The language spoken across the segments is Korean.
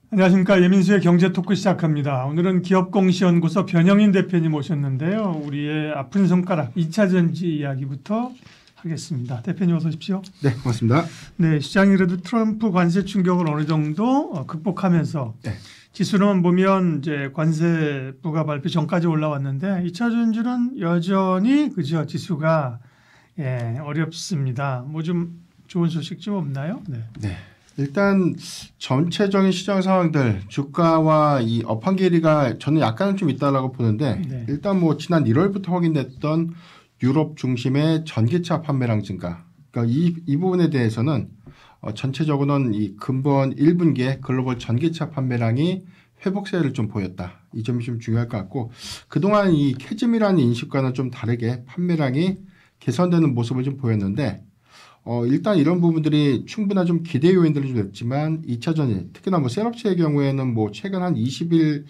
안녕하십니까. 예민수의 경제 토크 시작합니다. 오늘은 기업공시연구소 변영인 대표님 오셨는데요. 우리의 아픈 손가락 2차 전지 이야기부터 하겠습니다. 대표님 어서 오십시오. 네, 고맙습니다. 네, 시장이 그래도 트럼프 관세 충격을 어느 정도 극복하면서 네. 지수로만 보면 이제 관세 부과 발표 전까지 올라왔는데 2차 전지는 여전히 그죠 지수가 어렵습니다. 뭐 좀 좋은 소식 좀 없나요? 네. 네. 일단 전체적인 시장 상황들 주가와 이 업황 괴리가 저는 약간은 좀 있다라고 보는데 네. 일단 뭐 지난 1월부터 확인됐던 유럽 중심의 전기차 판매량 증가. 그러니까 이 부분에 대해서는 전체적으로는 이 근본 1분기에 글로벌 전기차 판매량이 회복세를 좀 보였다. 이 점이 좀 중요할 것 같고 그동안 이 캐즘이라는 인식과는 좀 다르게 판매량이 개선되는 모습을 좀 보였는데 일단 이런 부분들이 충분한 좀 기대 요인들은 좀 됐지만 2차 전지 특히나 뭐 셀업체의 경우에는 뭐 최근 한 20일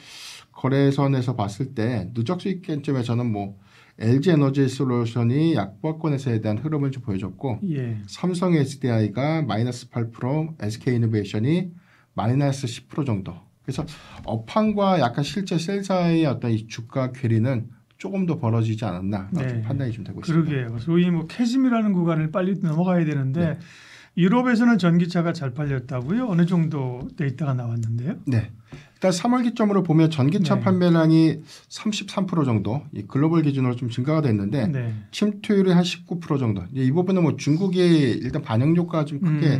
거래선에서 봤을 때 누적 수익 관점에서는 뭐 LG 에너지 솔루션이 약보합권에서에 대한 흐름을 좀 보여줬고 삼성 SDI가 마이너스 8%, SK 이노베이션이 마이너스 10% 정도. 그래서 업황과 약간 실제 셀사의 어떤 이 주가 괴리는 조금 더 벌어지지 않았나 좀 판단이 좀 되고 있습니다. 그러게요. 소위 뭐 캐즘이라는 구간을 빨리 넘어가야 되는데 네. 유럽에서는 전기차가 잘 팔렸다고요? 어느 정도 데이터가 나왔는데요? 네. 일단 3월 기점으로 보면 전기차 판매량이 33% 정도 이 글로벌 기준으로 좀 증가가 됐는데 침투율이 한 19% 정도. 이 부분은 뭐 중국이 일단 반영 효과가 좀 크게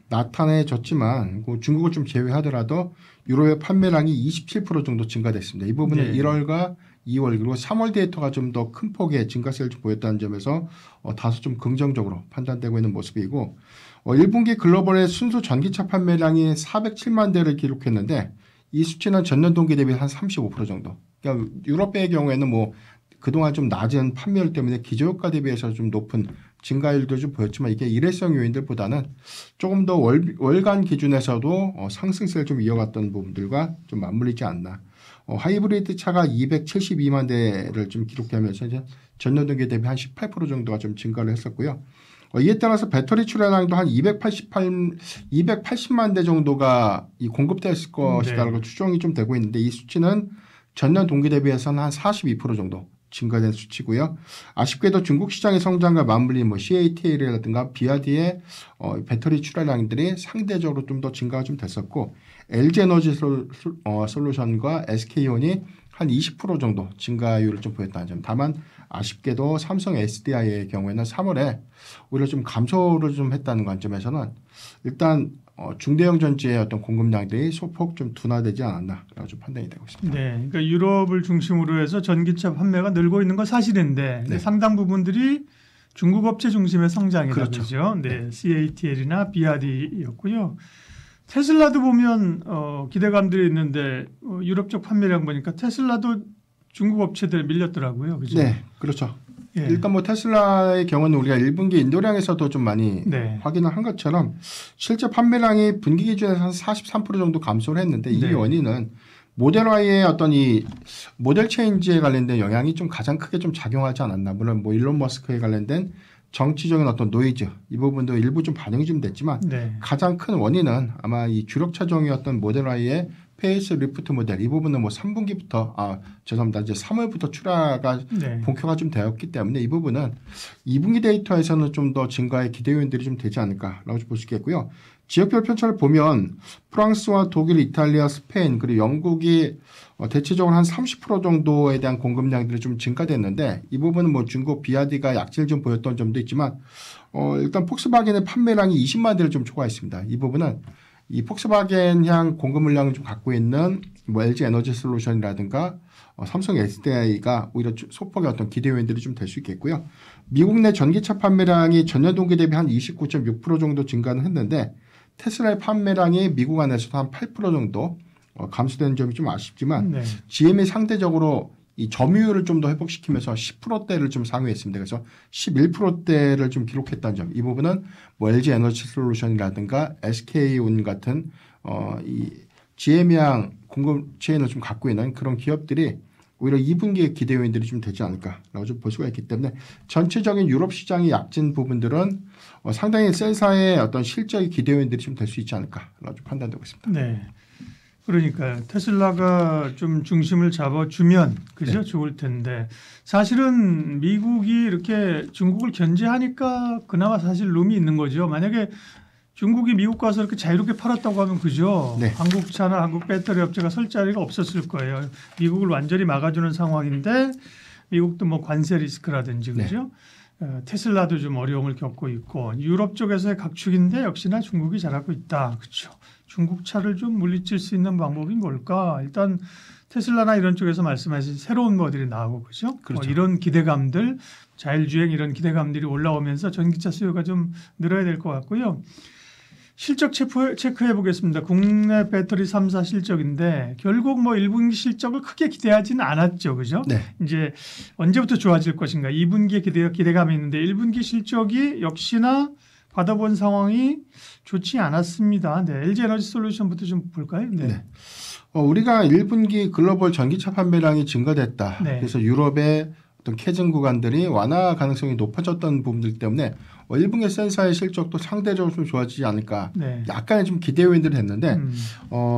나타내졌지만 중국을 좀 제외하더라도 유럽의 판매량이 27% 정도 증가됐습니다. 이 부분은 1월과 2월 그리고 3월 데이터가 좀 더 큰 폭의 증가세를 좀 보였다는 점에서 다소 좀 긍정적으로 판단되고 있는 모습이고 1분기 글로벌의 순수 전기차 판매량이 407만 대를 기록했는데 이 수치는 전년 동기 대비 한 35% 정도. 그러니까 유럽의 경우에는 뭐 그동안 좀 낮은 판매율 때문에 기저효과 대비해서 좀 높은 증가율도 좀 보였지만 이게 일회성 요인들보다는 조금 더 월간 기준에서도 상승세를 좀 이어갔던 부분들과 좀 맞물리지 않나. 하이브리드 차가 272만 대를 좀 기록하면서 이제 전년 동기 대비 한 18% 정도가 좀 증가를 했었고요. 이에 따라서 배터리 출하량도 한 280만 대 정도가 공급됐을 것이다라고 추정이 좀 되고 있는데 이 수치는 전년 동기 대비해서는 한 42% 정도 증가된 수치고요. 아쉽게도 중국 시장의 성장과 맞물린 뭐 CATL이라든가 비아디의 배터리 출하량들이 상대적으로 좀 더 증가가 좀 됐었고 LG 에너지 솔루션과 SK온이 한 20% 정도 증가율을 좀 보였다는 점. 다만 아쉽게도 삼성 SDI의 경우에는 3월에 오히려 좀 감소를 좀 했다는 관점에서는 일단 중대형 전지의 어떤 공급량들이 소폭 좀 둔화되지 않았나라고 좀 판단이 되고 있습니다. 네, 그러니까 유럽을 중심으로 해서 전기차 판매가 늘고 있는 건 사실인데 상당 부분들이 중국 업체 중심의 성장이다. 그렇죠. 네, CATL이나 비아디였고요. 테슬라도 보면 기대감들이 있는데 유럽 쪽 판매량 보니까 테슬라도 중국 업체들에 밀렸더라고요. 그죠? 네, 그렇죠. 일단 뭐 테슬라의 경우는 우리가 1분기 인도량에서도 좀 많이 확인을 한 것처럼 실제 판매량이 분기 기준에서 한 43% 정도 감소를 했는데 이 원인은 모델 Y의 어떤 이 모델 체인지에 관련된 영향이 좀 가장 크게 좀 작용하지 않았나. 물론 뭐 일론 머스크에 관련된 정치적인 어떤 노이즈 이 부분도 일부 좀 반영이 좀 됐지만 가장 큰 원인은 아마 이 주력 차종이었던 모델 Y의 페이스 리프트 모델 이 부분은 뭐 3분기부터 죄송합니다. 이제 3월부터 출하가 본격화 좀 되었기 때문에 이 부분은 2분기 데이터에서는 좀 더 증가의 기대 요인들이 좀 되지 않을까라고 볼 수 있겠고요. 지역별 편차를 보면 프랑스와 독일, 이탈리아, 스페인 그리고 영국이 대체적으로 한 30% 정도에 대한 공급량들이 좀 증가됐는데 이 부분은 뭐 중국 비아디가 약진을 좀 보였던 점도 있지만 일단 폭스바겐의 판매량이 20만 대를 좀 초과했습니다. 이 부분은 이 폭스바겐향 공급 물량을 좀 갖고 있는 뭐 LG 에너지 솔루션이라든가 삼성 SDI가 오히려 소폭의 어떤 기대 요인들이 좀 될 수 있겠고요. 미국 내 전기차 판매량이 전년 동기 대비 한 29.6% 정도 증가는 했는데 테슬라의 판매량이 미국 안에서도 한 8% 정도 감소되는 점이 좀 아쉽지만 GM이 상대적으로 이 점유율을 좀 더 회복시키면서 10%대를 좀 상회했습니다. 그래서 11%대를 좀 기록했다는 점. 이 부분은 뭐 LG 에너지 솔루션이라든가 SK온 같은 이 GM향 공급 체인을 좀 갖고 있는 그런 기업들이 오히려 2분기의 기대 요인들이 좀 되지 않을까라고 좀 볼 수가 있기 때문에 전체적인 유럽 시장이 약진 부분들은 상당히 셀사의 어떤 실적의 기대 요인들이 좀 될 수 있지 않을까라고 좀 판단되고 있습니다. 네. 그러니까요. 테슬라가 좀 중심을 잡아주면 그죠? 네. 좋을 텐데 사실은 미국이 이렇게 중국을 견제하니까 그나마 사실 룸이 있는 거죠. 만약에 중국이 미국 가서 이렇게 자유롭게 팔았다고 하면 그죠? 네. 한국차나 한국 배터리 업체가 설 자리가 없었을 거예요. 미국을 완전히 막아주는 상황인데 미국도 뭐 관세 리스크라든지 그죠? 네. 테슬라도 좀 어려움을 겪고 있고 유럽 쪽에서의 각축인데 역시나 중국이 잘하고 있다. 그렇죠. 중국 차를 좀 물리칠 수 있는 방법이 뭘까? 일단 테슬라나 이런 쪽에서 말씀하신 새로운 모델이 나오고 그죠? 그렇죠. 이런 기대감들, 자율주행 이런 기대감들이 올라오면서 전기차 수요가 좀 늘어야 될 것 같고요. 실적 체크해 보겠습니다. 국내 배터리 3사 실적인데 결국 뭐 1분기 실적을 크게 기대하지는 않았죠. 그죠? 네. 이제 언제부터 좋아질 것인가 2분기에 기대감이 있는데 1분기 실적이 역시나 받아본 상황이 좋지 않았습니다. 네, LG 에너지 솔루션부터 좀 볼까요? 네. 네. 우리가 1분기 글로벌 전기차 판매량이 증가됐다. 네. 그래서 유럽의 어떤 캐증 구간들이 완화 가능성이 높아졌던 부분들 때문에 1분기 센사의 실적도 상대적으로 좀 좋아지지 않을까. 네. 약간의 좀 기대 요인들을 했는데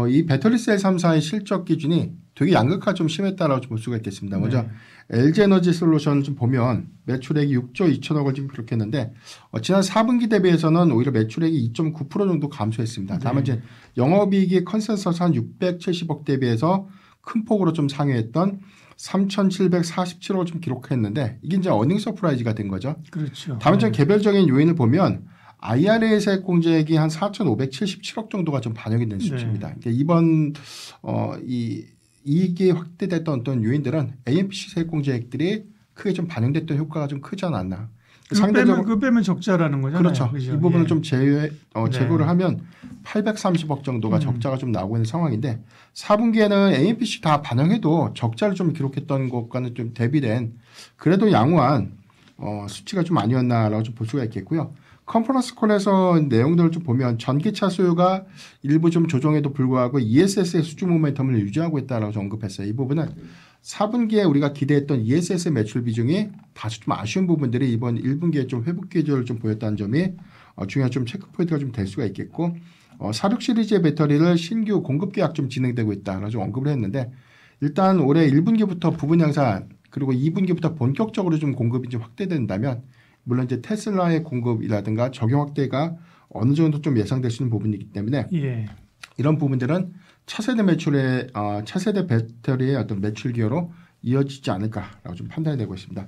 이 배터리셀 3사의 실적 기준이 되게 양극화 좀 심했다라고 볼 수가 있겠습니다. 먼저 LG 에너지 솔루션 좀 보면 매출액이 6조 2천억을 지금 기록했는데 지난 4분기 대비해서는 오히려 매출액이 2.9% 정도 감소했습니다. 다만 이제 영업이익이 컨센서스 한 670억 대비해서 큰 폭으로 좀 상회했던 3,747억을 좀 기록했는데 이게 이제 어닝 서프라이즈가 된 거죠. 그렇죠. 다만 좀 개별적인 요인을 보면 IRA 세액 공제액이 한 4,577억 정도가 좀 반영이 된 수치입니다. 그러니까 이번 이 이익이 확대됐던 어떤 요인들은 AMPC 세액 공제액들이 크게 좀 반영됐던 효과가 좀 크지 않았나. 상대적으로 빼면 적자라는 거잖아요. 그렇죠. 그렇죠? 이 부분을 좀 제거를 하면 830억 정도가 적자가 좀 나오고 있는 상황인데 4분기에는 AMPC 다 반영해도 적자를 좀 기록했던 것과는 좀 대비된 그래도 양호한 수치가 좀 아니었나라고 좀 볼 수가 있겠고요. 컨퍼런스 콜에서 내용들을 좀 보면 전기차 수요가 일부 좀 조정에도 불구하고 ESS의 수주 모멘텀을 유지하고 있다라고 좀 언급했어요. 이 부분은 4분기에 우리가 기대했던 ESS 매출 비중이 다소 좀 아쉬운 부분들이 이번 1분기에 좀 회복 기조를 좀 보였다는 점이 중요한 좀 체크 포인트가 좀 될 수가 있겠고 46 시리즈의 배터리를 신규 공급 계약 좀 진행되고 있다라고 좀 언급을 했는데 일단 올해 1분기부터 부분 양산 그리고 2분기부터 본격적으로 좀 공급이 좀 확대된다면 물론 이제 테슬라의 공급이라든가 적용 확대가 어느 정도 좀 예상될 수 있는 부분이기 때문에 이런 부분들은 차세대 매출의 차세대 배터리의 어떤 매출 기여로 이어지지 않을까라고 좀 판단이 되고 있습니다.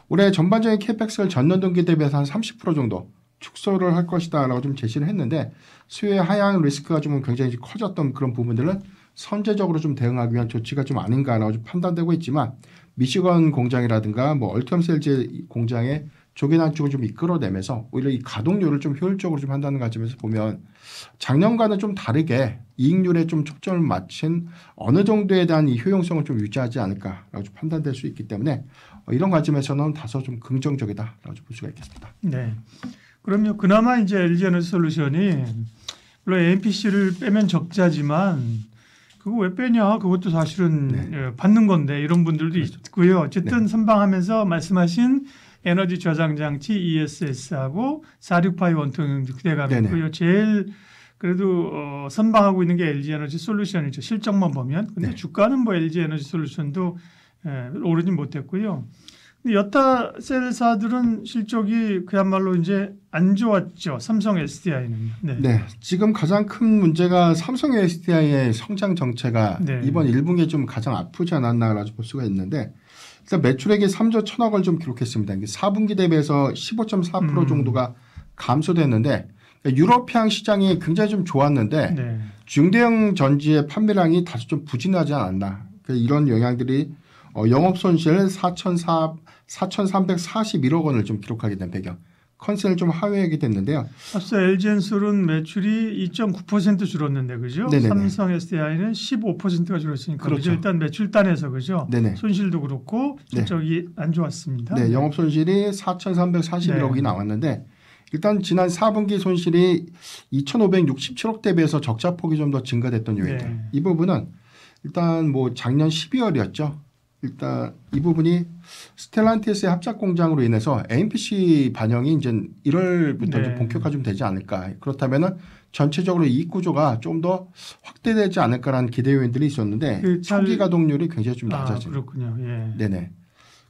올해 전반적인 캐펙스를 전년 동기 대비해서 한 30% 정도 축소를 할 것이다라고 좀 제시를 했는데 수요의 하향 리스크가 좀 굉장히 커졌던 그런 부분들은 선제적으로 좀 대응하기 위한 조치가 좀 아닌가라고 좀 판단되고 있지만 미시건 공장이라든가 뭐 얼티엄 셀즈 공장의 조기 단축을 좀 이끌어내면서 오히려 이 가동률을 좀 효율적으로 좀 한다는 관점에서 보면 작년과는 좀 다르게 이익률에 좀 초점을 맞춘 어느 정도에 대한 이 효용성을 좀 유지하지 않을까라고 좀 판단될 수 있기 때문에 이런 관점에서는 다소 좀 긍정적이다라고 좀 볼 수가 있겠습니다. 네. 그럼요. 그나마 이제 LG 에너지 솔루션이 물론 AMPC를 빼면 적자지만 그거 왜 빼냐? 그것도 사실은 받는 건데 이런 분들도 있고요. 어쨌든 선방하면서 말씀하신 에너지 저장 장치 ESS하고 468 원통형도 기대감이 있고요. 제일 그래도 선방하고 있는 게 LG 에너지 솔루션이죠. 실적만 보면. 근데 주가는 뭐 LG 에너지 솔루션도 오르지 못했고요. 여타 셀사들은 실적이 그야말로 이제 안 좋았죠. 삼성 SDI는요. 네. 지금 가장 큰 문제가 삼성 SDI의 성장 정체가 이번 1분기에 좀 가장 아프지 않았나라고 볼 수가 있는데 일단 매출액이 3조 1천억을 좀 기록했습니다. 4분기 대비해서 15.4% 정도가 감소됐는데 유럽향 시장이 굉장히 좀 좋았는데 중대형 전지의 판매량이 다소 좀 부진하지 않았나. 이런 영향들이 영업 손실 4,341억 원을 좀 기록하게 된 배경. 컨센을 좀 하회하게 됐는데요. 앞서 LG엔솔은 매출이 2.9% 줄었는데 그죠? 네네네. 삼성 SDI는 15%가 줄었으니까 그렇죠. 일단 매출단에서 그죠? 네네. 손실도 그렇고 실적이 안 좋았습니다. 네, 영업 손실이 4,341억이 나왔는데 일단 지난 4분기 손실이 2,567억 대비해서 적자 폭이 좀 더 증가됐던 요인들. 이 부분은 일단 뭐 작년 12월이었죠. 일단 이 부분이 스텔란티스의 합작 공장으로 인해서 AMPC 반영이 이제 1월부터 좀 본격화 좀 되지 않을까. 그렇다면은 전체적으로 이익 구조가 좀 더 확대되지 않을까라는 기대 요인들이 있었는데 초기 가동률이 굉장히 좀 낮아지는. 그렇군요. 예. 네네.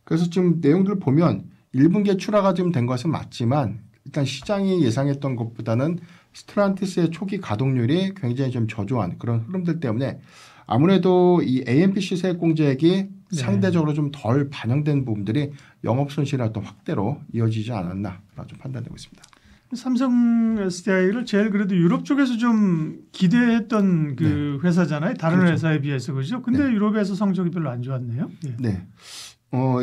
그래서 지금 내용들을 보면 1분기에 출하가 좀 된 것은 맞지만 일단 시장이 예상했던 것보다는 스텔란티스의 초기 가동률이 굉장히 좀 저조한 그런 흐름들 때문에 아무래도 이 AMPC 세액공제액이 상대적으로 좀 덜 반영된 부분들이 영업손실의 어떤 확대로 이어지지 않았나라고 좀 판단되고 있습니다. 삼성 SDI를 제일 그래도 유럽 쪽에서 좀 기대했던 그 회사잖아요. 다른 그렇죠. 회사에 비해서 그렇죠. 근데 유럽에서 성적이 별로 안 좋았네요. 예. 네.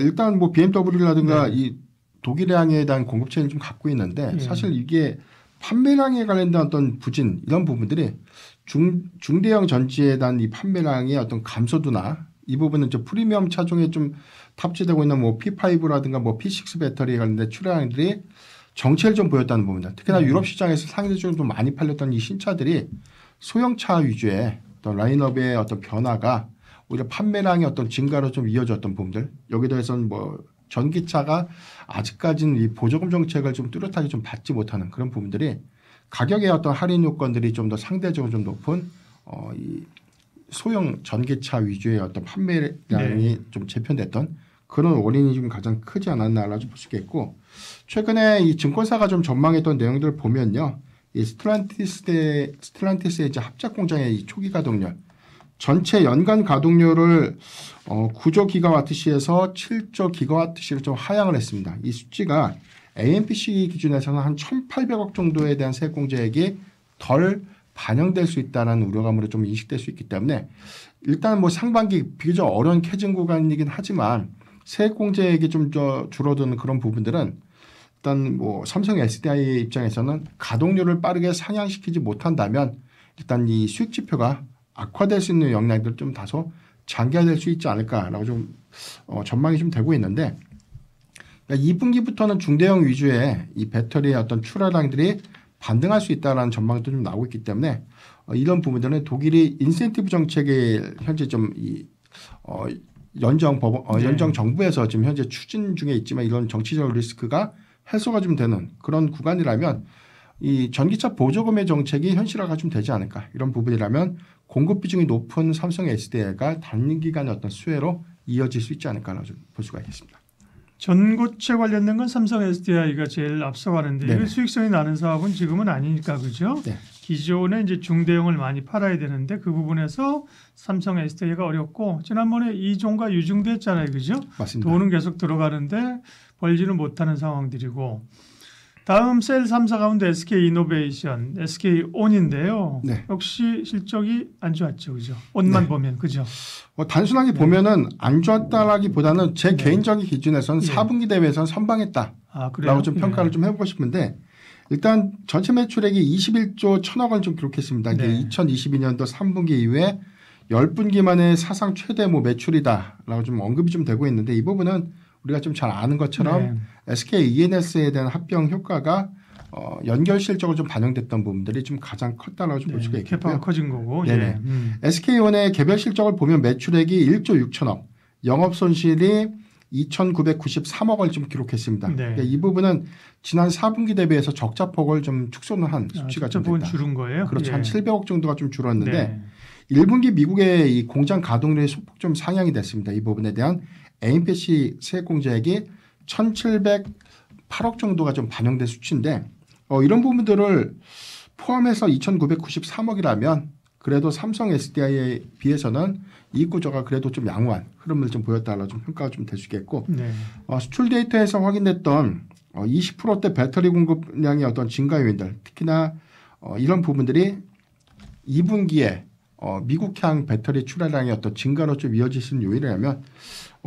일단 뭐 BMW라든가 이 독일량에 대한 공급 체인을 좀 갖고 있는데 사실 이게 판매량에 관련된 어떤 부진 이런 부분들이 중대형 전지에 대한 이 판매량의 어떤 감소도나 이 부분은 좀 프리미엄 차종에 좀 탑재되고 있는 뭐 P5라든가 뭐 P6 배터리에 관련된 출하량들이 정체를 좀 보였다는 부분입니다. 특히나 유럽 시장에서 상대적으로 좀 많이 팔렸던 이 신차들이 소형차 위주의 어떤 라인업의 어떤 변화가 오히려 판매량의 어떤 증가로 좀 이어졌던 부분들 여기에 대해서는 뭐 전기차가 아직까지는 이 보조금 정책을 좀 뚜렷하게 좀 받지 못하는 그런 부분들이 가격의 어떤 할인 요건들이 좀 더 상대적으로 좀 높은 이 소형 전기차 위주의 어떤 판매량이 좀 재편됐던 그런 원인이 좀 가장 크지 않았나라고 볼 수 있겠고 최근에 이 증권사가 좀 전망했던 내용들을 보면요. 이 스텔란티스의 이제 합작 공장의 이 초기 가동률 전체 연간 가동률을 9조 기가와트시에서 7조 기가와트시로 좀 하향을 했습니다. 이 수치가 AMPC 기준에서는 한 1,800억 정도에 대한 세액공제액이 덜 반영될 수 있다는 우려감으로 좀 인식될 수 있기 때문에 일단 뭐 상반기 비교적 어려운 캐증 구간이긴 하지만 세액공제액이 좀 줄어드는 그런 부분들은 일단 뭐 삼성 SDI의 입장에서는 가동률을 빠르게 상향시키지 못한다면 일단 이 수익 지표가 악화될 수 있는 영향들을 좀 다소 장기화될 수 있지 않을까라고 좀 전망이 좀 되고 있는데 2분기부터는 중대형 위주의 이 배터리의 어떤 출하량들이 반등할 수 있다라는 전망도 좀 나오고 있기 때문에 이런 부분들은 독일이 인센티브 정책에 현재 좀 연정 정부에서 지금 현재 추진 중에 있지만 이런 정치적 리스크가 해소가 좀 되는 그런 구간이라면 이 전기차 보조금의 정책이 현실화가 좀 되지 않을까 이런 부분이라면 공급 비중이 높은 삼성 SDI가 단기간의 어떤 수혜로 이어질 수 있지 않을까라고 좀 볼 수가 있겠습니다. 전고체 관련된 건 삼성 SDI가 제일 앞서가는데 이게 수익성이 나는 사업은 지금은 아니니까 그죠? 네. 기존에 이제 중대형을 많이 팔아야 되는데 그 부분에서 삼성 SDI가 어렵고 지난번에 이종과 유종도 했잖아요, 그죠? 맞습니다. 돈은 계속 들어가는데 벌지는 못하는 상황들이고 다음 셀 3사 가운데 SK 이노베이션, SK 온인데요. 네. 역시 실적이 안 좋았죠, 그죠? 온만 보면 그죠? 단순하게 보면은 안 좋았다라기보다는 제 개인적인 기준에서는 4분기 대비해서는 선방했다라고 좀 평가를 좀 해보고 싶은데 일단 전체 매출액이 21조 1천억 원 좀 기록했습니다. 이게 2022년도 3분기 이후에 10분기 만에 사상 최대 뭐 매출이다라고 좀 언급이 좀 되고 있는데 이 부분은 우리가 좀 잘 아는 것처럼 SK ENS에 대한 합병 효과가 연결 실적으로 좀 반영됐던 부분들이 좀 가장 컸다라고 좀 볼 수가 있겠고요. 캐파가 커진 거고. 네네. SK온의 개별 실적을 보면 매출액이 1조 6천억, 영업 손실이 2,993억 원을 좀 기록했습니다. 그러니까 이 부분은 지난 4분기 대비해서 적자폭을 좀 축소는 한 수치가 좀 됐다. 줄은 거예요? 그렇죠. 한 700억 정도가 좀 줄었는데 1분기 미국의 이 공장 가동률이 소폭 좀 상향이 됐습니다. 이 부분에 대한 AMPC 세액공제액이 1,708억 정도가 좀 반영된 수치인데 이런 부분들을 포함해서 2,993억이라면 그래도 삼성 SDI에 비해서는 이익 구조가 그래도 좀 양호한 흐름을 좀 보였다라고 좀 평가가 좀 될 수 있겠고 수출 데이터에서 확인됐던 20%대 배터리 공급량의 어떤 증가 요인들 특히나 이런 부분들이 2분기에 미국향 배터리 출하량의 어떤 증가로 좀 이어질 수 있는 요인이라면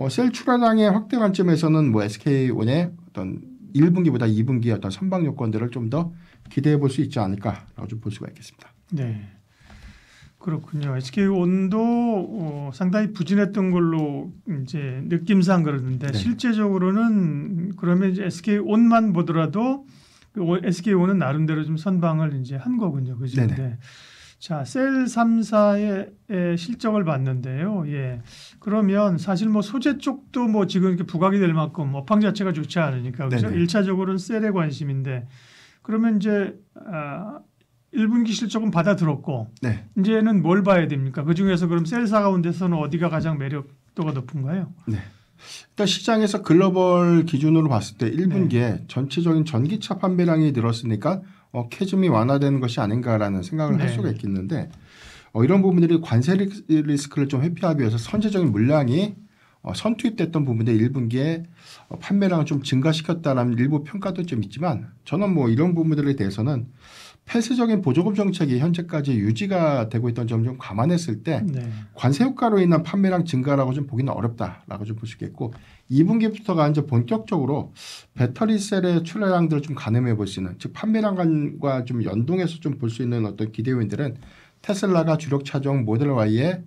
셀 출하량의 확대 관점에서는 뭐 SK온의 어떤 1분기보다 2분기의 어떤 선방 요건들을 좀 더 기대해 볼 수 있지 않을까라고 좀 볼 수가 있겠습니다. 네, 그렇군요. SK온도 상당히 부진했던 걸로 이제 느낌상 그러는데 실제적으로는 그러면 이제 SK온만 보더라도 SK온은 나름대로 좀 선방을 이제 한 거군요, 그죠? 네. 자, 셀 3사의 실적을 봤는데요. 그러면 사실 뭐 소재 쪽도 뭐 지금 이렇게 부각이 될 만큼 업황 자체가 좋지 않으니까 그렇죠. 1차적으로는 셀에 관심인데 그러면 이제 1분기 실적은 받아들었고 네. 이제는 뭘 봐야 됩니까? 그중에서 그럼 셀사 가운데서는 어디가 가장 매력도가 높은가요? 네. 일단 시장에서 글로벌 기준으로 봤을 때 1분기에 전체적인 전기차 판매량이 늘었으니까 캐즘이 완화되는 것이 아닌가라는 생각을 할 수가 있겠는데 이런 부분들이 관세 리스크를 좀 회피하기 위해서 선제적인 물량이 선투입됐던 부분에 1분기에 판매량을 좀 증가시켰다라는 일부 평가도 좀 있지만 저는 뭐 이런 부분들에 대해서는 폐쇄적인 보조금 정책이 현재까지 유지가 되고 있던 점 좀 감안했을 때 관세 효과로 인한 판매량 증가라고 좀 보기는 어렵다라고 좀 볼 수 있겠고 2분기부터가 이제 본격적으로 배터리 셀의 출하량들을 좀 가늠해 볼 수 있는 즉 판매량과 좀 연동해서 좀 볼 수 있는 어떤 기대 요인들은 테슬라가 주력 차종 모델 Y의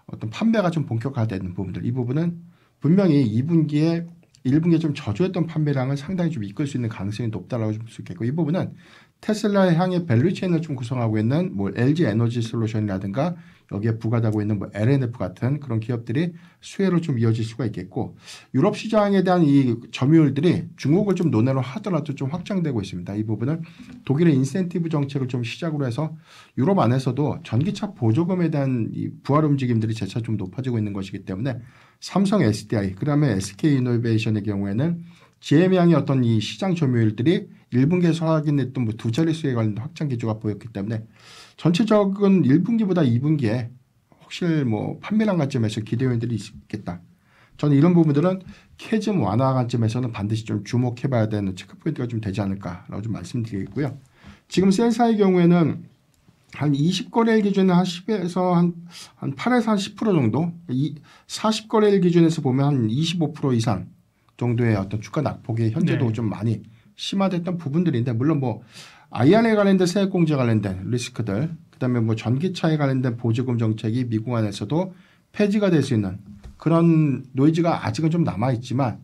어떤 판매가 좀 본격화되는 부분들 이 부분은 분명히 2분기에 1분기에 좀 저조했던 판매량을 상당히 좀 이끌 수 있는 가능성이 높다라고 좀 볼 수 있겠고 이 부분은 테슬라의 향해 밸류체인을 좀 구성하고 있는 뭐 LG 에너지 솔루션이라든가 여기에 부과되고 있는 뭐 LNF 같은 그런 기업들이 수혜로 좀 이어질 수가 있겠고 유럽 시장에 대한 이 점유율들이 중국을 좀 논외로 하더라도 좀 확장되고 있습니다. 이 부분은 독일의 인센티브 정책을 좀 시작으로 해서 유럽 안에서도 전기차 보조금에 대한 이 부활 움직임들이 재차 좀 높아지고 있는 것이기 때문에 삼성 SDI 그다음에 SK이노베이션의 경우에는 GM향의 어떤 이 시장 점유율들이 1분기에서 확인했던 뭐 두 자릿수에 관련된 확장 기조가 보였기 때문에 전체적인 1분기보다 2분기에 혹시 뭐 판매량 관점에서 기대 요인들이 있겠다. 저는 이런 부분들은 캐즘 완화 관점에서는 반드시 좀 주목해봐야 되는 체크포인트가 좀 되지 않을까라고 좀 말씀드리겠고요. 지금 셀사의 경우에는 한 20거래일 기준에 한 10에서 한 8에서 한 10% 정도 40거래일 기준에서 보면 한 25% 이상 정도의 어떤 주가 낙폭이 현재도 좀 많이 심화됐던 부분들인데 물론 뭐 IR에 관련된 세액공제 관련된 리스크들 그다음에 뭐 전기차에 관련된 보조금 정책이 미국 안에서도 폐지가 될 수 있는 그런 노이즈가 아직은 좀 남아있지만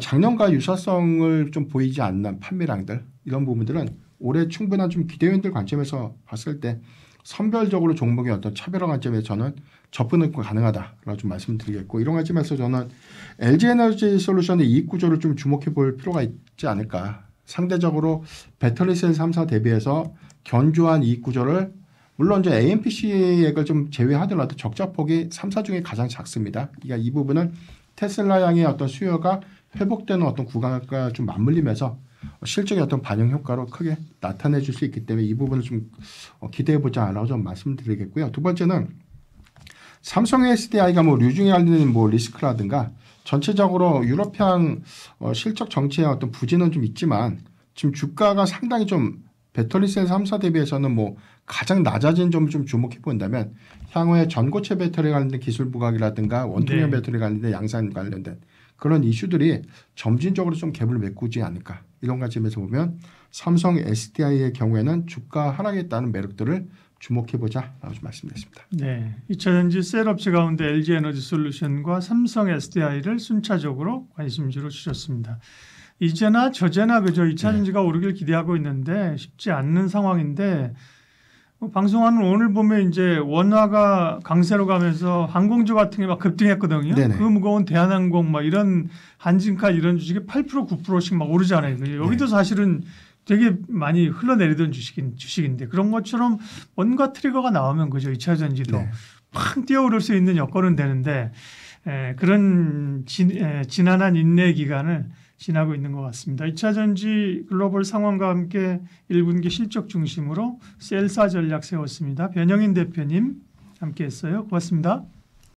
작년과 유사성을 좀 보이지 않는 판매량들 이런 부분들은 올해 충분한 좀 기대 요인들 관점에서 봤을 때 선별적으로 종목의 어떤 차별화 관점에서 저는 접근은 가능하다라고 좀 말씀드리겠고 이런 관점에서 저는 LG 에너지 솔루션의 이익 구조를 좀 주목해 볼 필요가 있지 않을까. 상대적으로 배터리 셀 3사 대비해서 견조한 이익 구조를 물론 이제 AMPC액을 좀 제외하더라도 적자폭이 3사 중에 가장 작습니다. 그러니까 이 부분은 테슬라 양의 어떤 수요가 회복되는 어떤 구간과 좀 맞물리면서 실적의 어떤 반영 효과로 크게 나타내 줄 수 있기 때문에 이 부분을 좀 기대해 보자라고 좀 말씀드리겠고요. 두 번째는 삼성의 SDI가 뭐 류중에 관련된 뭐 리스크라든가 전체적으로 유럽향 실적 정치의 어떤 부진은 좀 있지만 지금 주가가 상당히 좀 배터리셀 3사 대비해서는 뭐 가장 낮아진 점을 좀 주목해 본다면 향후에 전고체 배터리 관련된 기술 부각이라든가 원통형 배터리 관련된 양산 관련된 그런 이슈들이 점진적으로 좀 갭을 메꾸지 않을까 이런 관점에서 보면 삼성 SDI의 경우에는 주가 하락에 따른 매력들을 주목해보자라고 좀 말씀드렸습니다. 네, 2차전지 셀업체 가운데 LG 에너지 솔루션과 삼성 SDI를 순차적으로 관심주로 주셨습니다. 이제나 저제나 그저 2차전지가 오르길 기대하고 있는데 쉽지 않는 상황인데 방송하는 오늘 보면 이제 원화가 강세로 가면서 항공주 같은 게 막 급등했거든요. 네네. 그 무거운 대한항공 막 이런 한진칼 이런 주식이 8% 9%씩 막 오르잖아요. 여기도 사실은 되게 많이 흘러내리던 주식인데 그런 것처럼 뭔가 트리거가 나오면 그죠 2차 전지도 팍 뛰어오를 수 있는 여건은 되는데 그런 지난한 인내 기간을 지나고 있는 것 같습니다. 2차 전지 글로벌 상황과 함께 1분기 실적 중심으로 셀사 전략 세웠습니다. 변영인 대표님 함께했어요. 고맙습니다.